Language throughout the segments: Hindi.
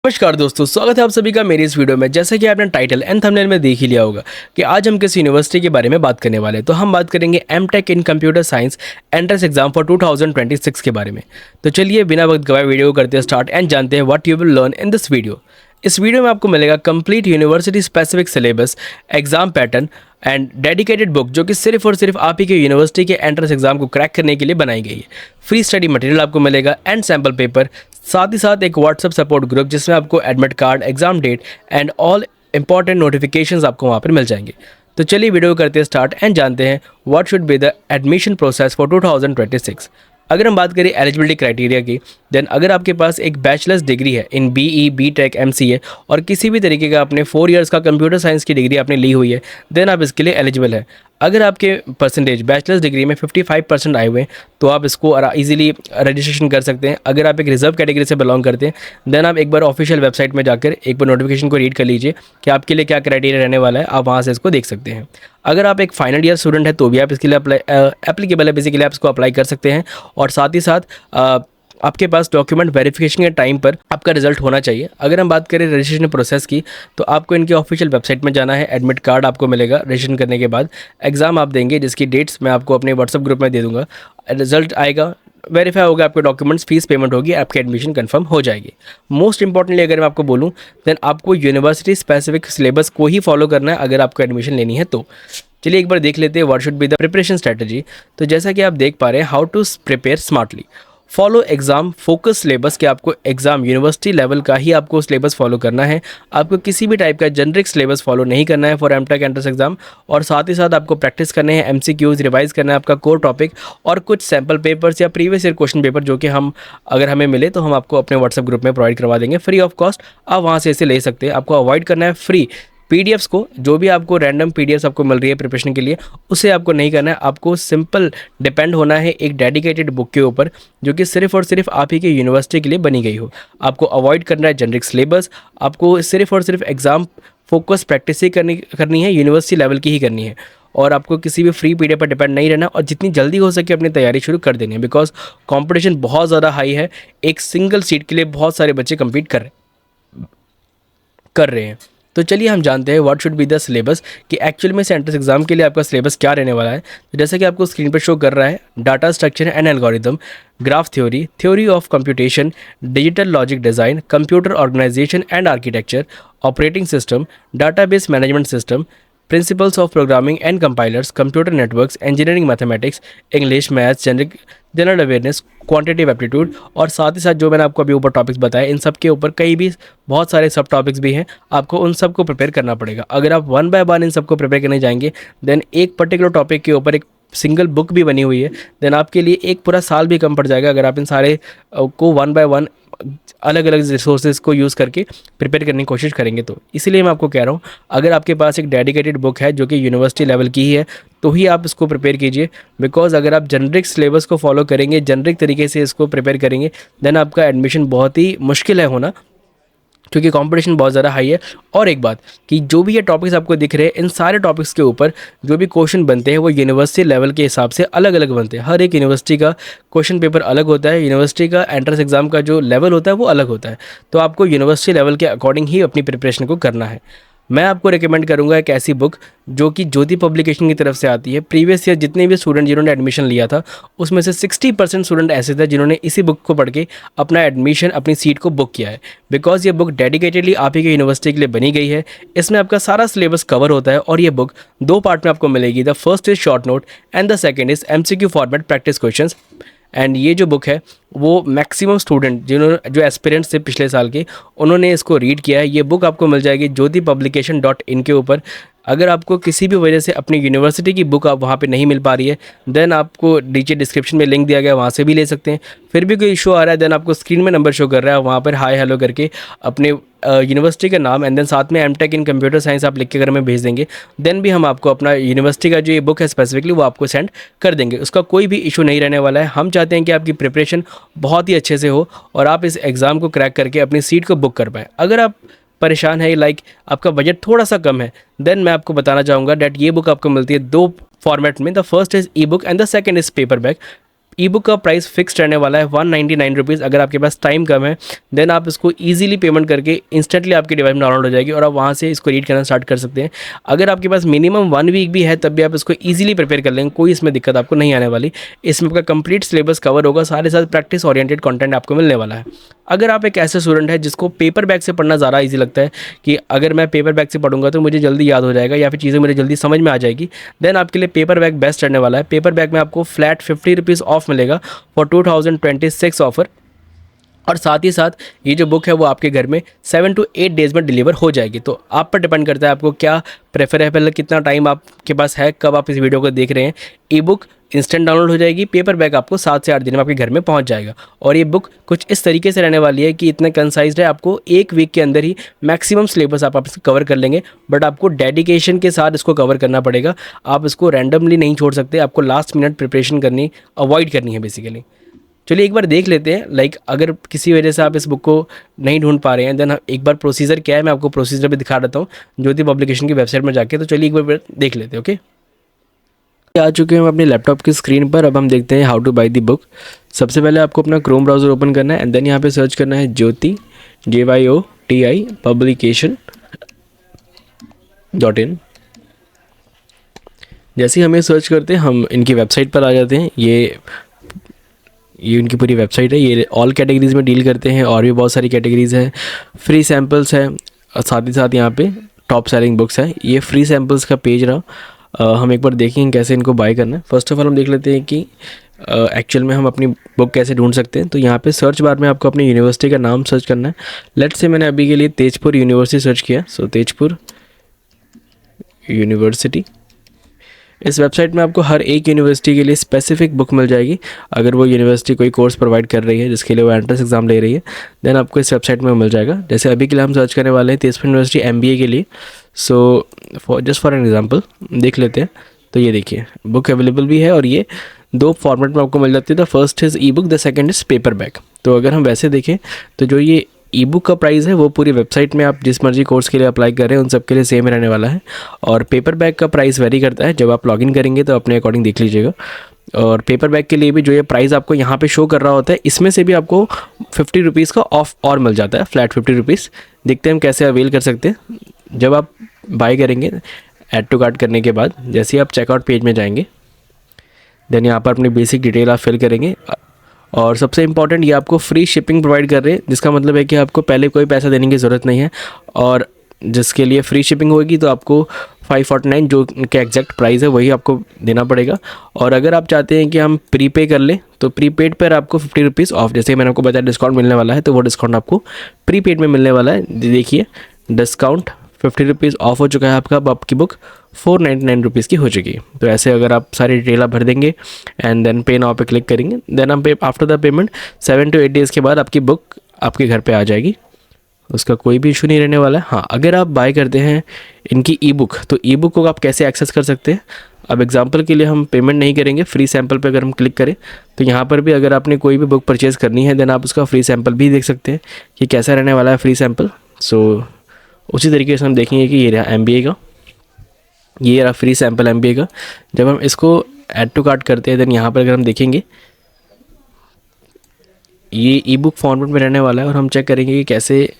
नमस्कार दोस्तों, स्वागत है आप सभी का मेरी इस वीडियो में। जैसा कि आपने टाइटल एंड थंबनेल में देख ही लिया होगा कि आज हम किस यूनिवर्सिटी के बारे में बात करने वाले हैं। तो हम बात करेंगे MTech in computer science entrance exam for 2026 के बारे में। तो चलिए बिना वक्त गवाए वीडियो को करते हैं स्टार्ट एंड जानते हैं what you will learn in this video. इस वीडियो में आपको मिलेगा complete university specific syllabus, exam pattern and dedicated book जो कि सिर्फ और सिर्फ आप ही के यूनिवर्सिटी के एंट्रेंस एग्जाम को क्रैक करने के लिए बनाई गई है। फ्री स्टडी मटेरियल आपको मिलेगा एंड सैम्पल पेपर, साथ ही साथ एक व्हाट्सएप सपोर्ट ग्रुप जिसमें आपको admit card, exam date and all important notifications आपको वहाँ पर मिल जाएंगे। तो चलिए वीडियो करते हैं स्टार्ट एंड जानते हैं what should be the admission process for 2026। अगर हम बात करें एलिजिबिलिटी क्राइटेरिया की, देन अगर आपके पास एक बैचलर्स डिग्री है इन बीई, बीटेक, एमसीए और किसी भी तरीके का आपने 4 इयर्स का कंप्यूटर साइंस की डिग्री आपने ली हुई है, देन आप इसके लिए एलिजिबल है। अगर आपके परसेंटेज बैचलर्स डिग्री में 55% आए हुए हैं तो आप इसको इजीली रजिस्ट्रेशन कर सकते हैं। अगर आप एक रिजर्व कैटेगरी से बिलोंग करते हैं देन आप एक बार ऑफिशियल वेबसाइट में जाकर एक बार नोटिफिकेशन को रीड कर लीजिए कि आपके लिए क्या क्राइटेरिया रहने वाला है, आप वहाँ से इसको देख सकते हैं। अगर आप एक फाइनल ईयर स्टूडेंट है तो भी आप इसके लिए एप्लीकेबल है, बेसिकली आप इसको अप्लाई कर सकते हैं। और साथ ही साथ आपके पास डॉक्यूमेंट वेरिफिकेशन के टाइम पर आपका रिजल्ट होना चाहिए। अगर हम बात करें रजिस्ट्रेशन प्रोसेस की तो आपको इनके ऑफिशियल वेबसाइट में जाना है, एडमिट कार्ड आपको मिलेगा रजिस्ट्रेशन करने के बाद, एग्ज़ाम आप देंगे जिसकी डेट्स मैं आपको अपने व्हाट्सएप ग्रुप में दे दूँगा, रिजल्ट आएगा, वेरीफाई होगा आपके डॉक्यूमेंट्स, फीस पेमेंट होगी, आपकी एडमिशन कंफर्म हो जाएगी। मोस्ट इंपॉर्टेंटली अगर मैं आपको बोलूँ देन आपको यूनिवर्सिटी स्पेसिफिक सिलेबस को ही फॉलो करना है अगर आपको एडमिशन लेनी है तो। चलिए एक बार देख लेते हैं what should be the preparation strategy. तो जैसा कि आप देख पा रहे हैं, how to prepare smartly, follow exam focus syllabus, कि आपको एग्जाम यूनिवर्सिटी लेवल का ही आपको सिलेबस फॉलो करना है। आपको किसी भी टाइप का जेनरिक सिलेबस फॉलो नहीं करना है फॉर एमटेक एंट्रेंस एग्जाम। और साथ ही साथ आपको प्रैक्टिस करने हैं, एमसीक्यूज रिवाइज करना है आपका कोर टॉपिक, और कुछ सैम्पल पेपर्स या प्रीवियस ईयर क्वेश्चन पेपर जो कि अगर हमें मिले तो हम आपको अपने व्हाट्सएप ग्रुप में प्रोवाइड करवा देंगे फ्री ऑफ कॉस्ट। आप वहाँ से इसे ले सकते हैं। आपको अवॉइड करना है फ्री पीडीएफ्स को, जो भी आपको रैंडम पीडीएफ्स आपको मिल रही है प्रिपरेशन के लिए उसे आपको नहीं करना है। आपको सिंपल डिपेंड होना है एक डेडिकेटेड बुक के ऊपर जो कि सिर्फ और सिर्फ आप ही के यूनिवर्सिटी के लिए बनी गई हो। आपको अवॉइड करना है जेनरिक सिलेबस, आपको सिर्फ और सिर्फ एग्जाम फोकस प्रैक्टिस ही करनी है, यूनिवर्सिटी लेवल की ही करनी है। और आपको किसी भी फ्री पीडीएफ पर डिपेंड नहीं रहना और जितनी जल्दी हो सके अपनी तैयारी शुरू कर देनी है, बिकॉज कॉम्पिटिशन बहुत ज़्यादा हाई है। एक सिंगल सीट के लिए बहुत सारे बच्चे कम्पीट कर रहे हैं। तो चलिए हम जानते हैं what should be the syllabus, कि एक्चुअल में से एंट्रेंस एग्जाम के लिए आपका सिलेबस क्या रहने वाला है। तो जैसा कि आपको स्क्रीन पर शो कर रहा है, data structure and algorithm, graph theory, theory of computation, digital logic design, computer organisation and architecture, operating system, database management system, principles of programming and compilers, computer networks, engineering mathematics, English, maths, general awareness, quantitative aptitude. और साथ ही साथ जो मैंने आपको अभी ऊपर टॉपिक्स बताए इन सब के ऊपर कई भी बहुत सारे सब टॉपिक्स भी हैं, आपको उन सब को प्रिपेयर करना पड़ेगा। अगर आप 1 बाय 1 इन सबको प्रिपेयर करने जाएंगे देन एक पर्टिकुलर टॉपिक के ऊपर एक सिंगल बुक भी बनी हुई है, देन आपके लिए एक पूरा साल भी कम पड़ जाएगा अगर आप इन सारे को 1 बाय 1 अलग अलग रिसोर्सेज को यूज़ करके प्रिपेयर करने की कोशिश करेंगे। तो इसीलिए मैं आपको कह रहा हूँ अगर आपके पास एक डेडिकेटेड बुक है जो कि यूनिवर्सिटी लेवल की ही है तो ही आप इसको प्रिपेयर कीजिए। बिकॉज अगर आप जेनरिक सिलेबस को फॉलो करेंगे, जेनरिक तरीके से इसको प्रिपेयर करेंगे, देन आपका एडमिशन बहुत ही मुश्किल है होना, क्योंकि कंपटीशन बहुत ज़्यादा हाई है। और एक बात कि जो भी ये टॉपिक्स आपको दिख रहे हैं इन सारे टॉपिक्स के ऊपर जो भी क्वेश्चन बनते हैं वो यूनिवर्सिटी लेवल के हिसाब से अलग अलग बनते हैं। हर एक यूनिवर्सिटी का क्वेश्चन पेपर अलग होता है, यूनिवर्सिटी का एंट्रेंस एग्जाम का जो लेवल होता है वो अलग होता है। तो आपको यूनिवर्सिटी लेवल के अकॉर्डिंग ही अपनी प्रिपरेशन को करना है। मैं आपको रिकमेंड करूंगा एक ऐसी बुक जो कि ज्योति पब्लिकेशन की तरफ से आती है। प्रीवियस ईयर जितने भी स्टूडेंट जिन्होंने एडमिशन लिया था उसमें से 60% स्टूडेंट ऐसे थे जिन्होंने इसी बुक को पढ़ के अपना एडमिशन, अपनी सीट को बुक किया है। बिकॉज ये बुक डेडिकेटेडली आप ही के यूनिवर्सिटी के लिए बनी गई है। इसमें आपका सारा सिलेबस कवर होता है और ये बुक 2 पार्ट में आपको मिलेगी। The first is short note and the second is MCQ format practice question. And ये जो बुक है वो मैक्सिमम स्टूडेंट जो एस्पिरेंट्स थे पिछले साल के उन्होंने इसको रीड किया है। ये बुक आपको मिल जाएगी jyotipublication.in के ऊपर। अगर आपको किसी भी वजह से अपनी यूनिवर्सिटी की बुक आप वहाँ पे नहीं मिल पा रही है देन आपको नीचे डिस्क्रिप्शन में लिंक दिया गया, वहाँ से भी ले सकते हैं। फिर भी कोई इशू आ रहा है देन आपको स्क्रीन में नंबर शो कर रहा है, वहाँ पर हाय हेलो करके अपने यूनिवर्सिटी का नाम एंड देन साथ में एमटेक इन कंप्यूटर साइंस आप लिख के अगर हमें भेज देंगे देन भी हम आपको अपना यूनिवर्सिटी का जो ये बुक है स्पेसिफिकली वो आपको सेंड कर देंगे। उसका कोई भी इशू नहीं रहने वाला है। हम चाहते हैं कि आपकी प्रिपरेशन बहुत ही अच्छे से हो और आप इस एग्ज़ाम को क्रैक करके अपनी सीट को बुक कर पाएँ। अगर आप परेशान है, लाइक आपका बजट थोड़ा सा कम है, देन मैं आपको बताना चाहूँगा डेट ये बुक आपको मिलती है 2 फॉर्मेट में। The first is E book and the second is paper back. E book का प्राइस फिक्स रहने वाला है 199 रुपीज़। अगर आपके पास टाइम कम है देन आप इसको ईजिली पेमेंट करके इंस्टेंटली आपके डिवाइस में डाउनलोड हो जाएगी और आप वहाँ से इसको रीड करना स्टार्ट कर सकते हैं। अगर आपके पास मिनिमम 1 वीक भी है तब भी आप इसको ईजिली प्रिपेयर कर लेंगे, कोई इसमें दिक्कत आपको नहीं आने वाली। इसमें आपका कंप्लीट सिलेबस कवर होगा, सारे साथ प्रैक्टिस ओरिएंटेड कंटेंट आपको मिलने वाला है। अगर आप एक ऐसे स्टूडेंट है जिसको पेपर बैग से पढ़ना ज़्यादा ईजी लगता है कि अगर मैं पेपर बैग से पढ़ूंगा तो मुझे जल्दी याद हो जाएगा या फिर चीज़ें मुझे जल्दी समझ में आ जाएगी, देन आपके लिए पेपर बैग बेस्ट रहने वाला है। पेपर बैग में आपको फ्लैट 50 रुपीज़ ऑफ मिलेगा फॉर 2026 ऑफर, और साथ ही साथ ये जो बुक है वो आपके घर में 7 to 8 डेज़ में डिलीवर हो जाएगी। तो आप पर डिपेंड करता है आपको क्या प्रेफर है, पहले कितना टाइम आपके पास है, कब आप इस वीडियो को देख रहे हैं। ई बुक इंस्टेंट डाउनलोड हो जाएगी, पेपर बैग आपको 7 से 8 दिन में आपके घर में पहुंच जाएगा। और ये बुक कुछ इस तरीके से रहने वाली है कि इतना कंसाइज्ड है, आपको 1 वीक के अंदर ही मैक्सिमम सिलेबस आप इसको कवर कर लेंगे। बट आपको डेडिकेशन के साथ इसको कवर करना पड़ेगा, आप इसको रैंडमली नहीं छोड़ सकते, आपको लास्ट मिनट प्रिपरेशन करनी अवॉइड करनी है बेसिकली। चलिए एक बार देख लेते हैं, लाइक अगर किसी वजह से आप इस बुक को नहीं ढूंढ पा रहे हैं देन एक बार प्रोसीजर क्या है मैं आपको प्रोसीजर भी दिखा देता हूँ ज्योति पब्लिकेशन की वेबसाइट में जाके। तो चलिए एक बार देख लेते हैं। ओके, आ चुके हैं हम अपने लैपटॉप की स्क्रीन पर। अब हम देखते हैं how two by the book. सबसे पहले आपको अपना क्रोम ब्राउज़र ओपन करना है एंड देन यहाँ पे सर्च करना है ज्योति JYOTI publication.in। जैसे ही हमें सर्च करते हैं हम इनकी वेबसाइट पर आ जाते हैं। ये उनकी पूरी वेबसाइट है। ये ऑल कैटेगरीज़ में डील करते हैं और भी बहुत सारी कैटेगरीज़ है, फ्री सैम्पल्स है और साथ ही साथ यहाँ पे टॉप सेलिंग बुक्स है। ये फ्री सैम्पल्स का पेज रहा। हम एक बार देखेंगे कैसे इनको बाय करना है। फर्स्ट ऑफ ऑल हम देख लेते हैं कि एक्चुअल में हम अपनी बुक कैसे ढूंढ सकते हैं। तो यहाँ पे सर्च बार में आपको अपनी यूनिवर्सिटी का नाम सर्च करना है। लेट्स से मैंने अभी के लिए तेजपुर यूनिवर्सिटी सर्च किया, सो तेजपुर यूनिवर्सिटी। इस वेबसाइट में आपको हर एक यूनिवर्सिटी के लिए स्पेसिफिक बुक मिल जाएगी। अगर वो यूनिवर्सिटी कोई कोर्स प्रोवाइड कर रही है जिसके लिए वो एंट्रेंस एग्जाम ले रही है देन आपको इस वेबसाइट में मिल जाएगा। जैसे अभी के लिए हम सर्च करने वाले हैं तेजपुर यूनिवर्सिटी MBA के लिए। So just for an example देख लेते हैं। तो ये देखिए बुक अवेलेबल भी है और ये 2 फॉर्मेट में आपको मिल जाती है। The first is E book, the second is paper bag. तो अगर हम वैसे देखें तो जो ये ई बुक का प्राइस है वो पूरी वेबसाइट में आप जिस मर्जी कोर्स के लिए अप्लाई कर रहे हैं उन सब के लिए सेम रहने वाला है। और पेपर बैग का प्राइस वेरी करता है, जब आप लॉगिन करेंगे तो अपने अकॉर्डिंग देख लीजिएगा। और पेपर बैग के लिए भी जो ये प्राइस आपको यहाँ पे शो कर रहा होता है इसमें से भी आपको 50 रुपीज़ का ऑफ और मिल जाता है, फ्लैट 50 रुपीज़। देखते हैं हम कैसे अवेल कर सकते हैं। जब आप बाय करेंगे ऐड टू कार्ट करने के बाद जैसे ही आप चेकआउट पेज में जाएंगे देन यहाँ पर अपनी बेसिक डिटेल आप फिल करेंगे। और सबसे इम्पॉर्टेंट ये आपको फ्री शिपिंग प्रोवाइड कर रहे हैं, जिसका मतलब है कि आपको पहले कोई पैसा देने की ज़रूरत नहीं है। और जिसके लिए फ्री शिपिंग होगी तो आपको 549 जो का एग्जैक्ट प्राइस है वही आपको देना पड़ेगा। और अगर आप चाहते हैं कि हम प्रीपे कर लें तो प्रीपेड पर आपको 50 रुपीज़ ऑफ, जैसे मैंने आपको बताया डिस्काउंट मिलने वाला है तो वो डिस्काउंट आपको प्रीपेड में मिलने वाला है। देखिए डिस्काउंट 50 रुपीज़ ऑफ हो चुका है आपका, अब आपकी बुक 499 रुपीज़ की हो चुकी है। तो ऐसे अगर आप सारी डिटेल आप भर देंगे एंड देन पे नाउ पे क्लिक करेंगे देन हम पे after the payment 7 to 8 days के बाद आपकी बुक आपके घर पे आ जाएगी, उसका कोई भी इशू नहीं रहने वाला है। हाँ, अगर आप बाय करते हैं इनकी ई बुक तो ई बुक को आप कैसे एक्सेस कर सकते हैं। अब एग्जांपल के लिए हम पेमेंट नहीं करेंगे, फ्री सैम्पल पे अगर हम क्लिक करें तो यहाँ पर भी अगर आपने कोई भी बुक परचेज़ करनी है देन आप उसका फ्री सैम्पल भी देख सकते हैं कि कैसा रहने वाला है फ्री सैम्पल। सो उसी तरीके से हम देखेंगे कि ये रहा MBA का, ये रहा फ्री सैम्पल MBA का। जब हम इसको ऐड टू कार्ट करते हैं देन यहाँ पर अगर हम देखेंगे ये ई बुक फॉर्मेट में रहने वाला है और हम चेक करेंगे कि कैसे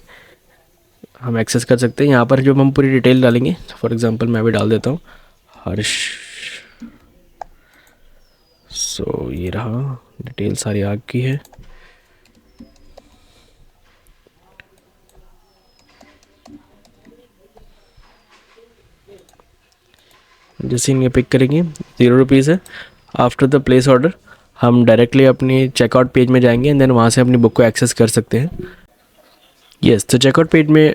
हम एक्सेस कर सकते हैं। यहाँ पर जब हम पूरी डिटेल डालेंगे, फॉर एग्जांपल मैं भी डाल देता हूँ हर्ष। सो ये रहा डिटेल सारी आपकी है। जैसे इनके पिक करेंगे 0 रुपीज़ है। आफ्टर द प्लेस ऑर्डर हम डायरेक्टली अपने चेकआउट पेज में जाएंगे एंड देन वहाँ से अपनी बुक को एक्सेस कर सकते हैं। यस, तो चेकआउट पेज में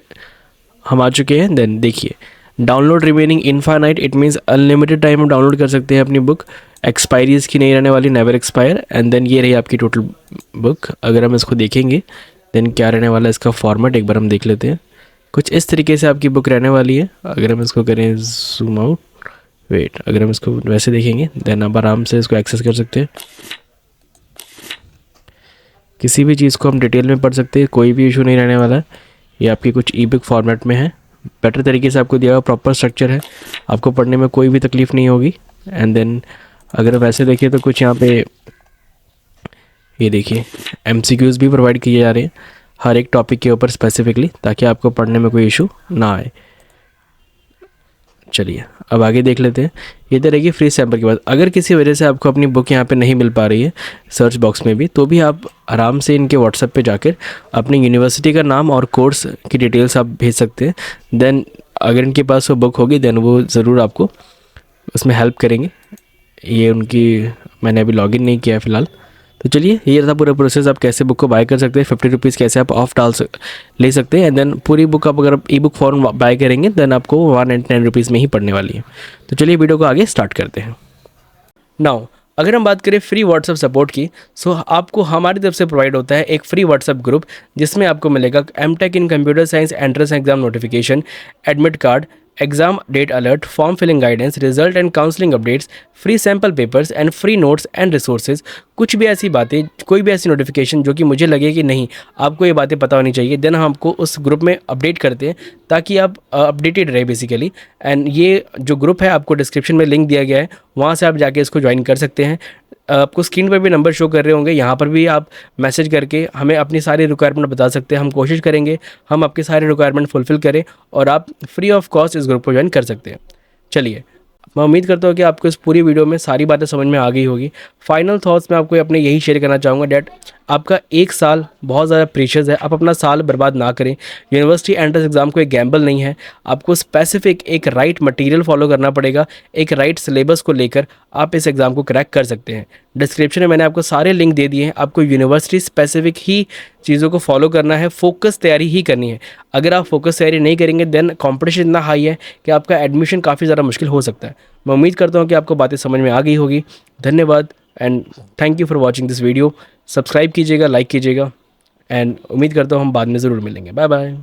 हम आ चुके हैं। देन देखिए download remaining infinite, it means unlimited time हम डाउनलोड कर सकते हैं अपनी बुक, एक्सपायरी इसकी नहीं रहने वाली, नेवर एक्सपायर। एंड देन ये रही आपकी टोटल बुक। अगर हम इसको देखेंगे देन क्या रहने वाला है इसका फॉर्मेट एक बार हम देख लेते हैं। कुछ इस तरीके से आपकी बुक रहने वाली है। अगर हम इसको करें जूम आउट, वेट, अगर हम इसको वैसे देखेंगे देन आप आराम से इसको एक्सेस कर सकते हैं। किसी भी चीज़ को हम डिटेल में पढ़ सकते हैं, कोई भी इशू नहीं रहने वाला है। ये आपकी कुछ ई बुक फॉर्मेट में है, बेटर तरीके से आपको दिया हुआ प्रॉपर स्ट्रक्चर है, आपको पढ़ने में कोई भी तकलीफ़ नहीं होगी। एंड देन अगर वैसे देखिए तो कुछ यहाँ पे ये देखिए MCQs भी प्रोवाइड किए जा रहे हैं हर एक टॉपिक के ऊपर स्पेसिफिकली, ताकि आपको पढ़ने में कोई इशू ना आए। चलिए अब आगे देख लेते हैं। ये तो रहेगी फ्री सैम्पल के बाद। अगर किसी वजह से आपको अपनी बुक यहाँ पे नहीं मिल पा रही है सर्च बॉक्स में भी, तो भी आप आराम से इनके व्हाट्सएप पे जाकर अपनी यूनिवर्सिटी का नाम और कोर्स की डिटेल्स आप भेज सकते हैं। देन अगर इनके पास वो बुक होगी देन वो ज़रूर आपको उसमें हेल्प करेंगे। ये उनकी मैंने अभी लॉगिन नहीं किया है फ़िलहाल। तो चलिए ये था पूरा प्रोसेस, आप कैसे बुक को बाय कर सकते हैं। 50 रुपीज़ कैसे आप ऑफ ले सकते हैं। एंड देन पूरी बुक आप अगर ई बुक फॉर्म बाय करेंगे देन आपको 199 रुपीज़ में ही पड़ने वाली है। तो चलिए वीडियो को आगे स्टार्ट करते हैं। नाउ अगर हम बात करें फ्री व्हाट्सएप सपोर्ट की, सो आपको हमारी तरफ से प्रोवाइड होता है एक फ्री व्हाट्सएप ग्रुप, जिसमें आपको मिलेगा MTech in computer science entrance exam notification, admit card, exam date alert, form filling guidance, result and counselling updates, free sample papers and free notes and resources. कुछ भी ऐसी बातें, कोई भी ऐसी नोटिफिकेशन जो कि मुझे लगे कि नहीं आपको ये बातें पता होनी चाहिए, देन हम आपको उस ग्रुप में अपडेट करते हैं ताकि आप अपडेटेड रहे बेसिकली। एंड ये जो ग्रुप है आपको डिस्क्रिप्शन में लिंक दिया गया है, वहाँ से आप जाके इसको ज्वाइन कर सकते हैं। आपको स्क्रीन पर भी नंबर शो कर रहे होंगे, यहाँ पर भी आप मैसेज करके हमें अपनी सारी रिक्वायरमेंट बता सकते हैं। हम कोशिश करेंगे हम आपके सारे रिक्वायरमेंट फुलफ़िल करें और आप फ्री ऑफ कॉस्ट इस ग्रुप को ज्वाइन कर सकते हैं। चलिए मैं उम्मीद करता हूँ कि आपको इस पूरी वीडियो में सारी बातें समझ में आ गई होगी। फाइनल थॉट्स में आपको अपने यही शेयर करना चाहूँगा डैट आपका एक साल बहुत ज़्यादा प्रीशियस है। आप अपना साल बर्बाद ना करें। यूनिवर्सिटी एंट्रेंस एग्ज़ाम कोई गैम्बल नहीं है। आपको स्पेसिफिक एक राइट मटेरियल फॉलो करना पड़ेगा, एक राइट सिलेबस को लेकर आप इस एग्ज़ाम को क्रैक कर सकते हैं। डिस्क्रिप्शन में मैंने आपको सारे लिंक दे दिए हैं। आपको यूनिवर्सिटी स्पेसिफिक ही चीज़ों को फॉलो करना है, फोकस तैयारी ही करनी है। अगर आप फोकस तैयारी नहीं करेंगे देन कॉम्पिटिशन इतना हाई है कि आपका एडमिशन काफ़ी ज़्यादा मुश्किल हो सकता है। मैं उम्मीद करता हूँ कि आपको बातें समझ में आ गई होगी। धन्यवाद and thank you for watching this video. Subscribe कीजिएगा, लाइक कीजिएगा एंड उम्मीद करता हूँ हम बाद में ज़रूर मिलेंगे। Bye bye.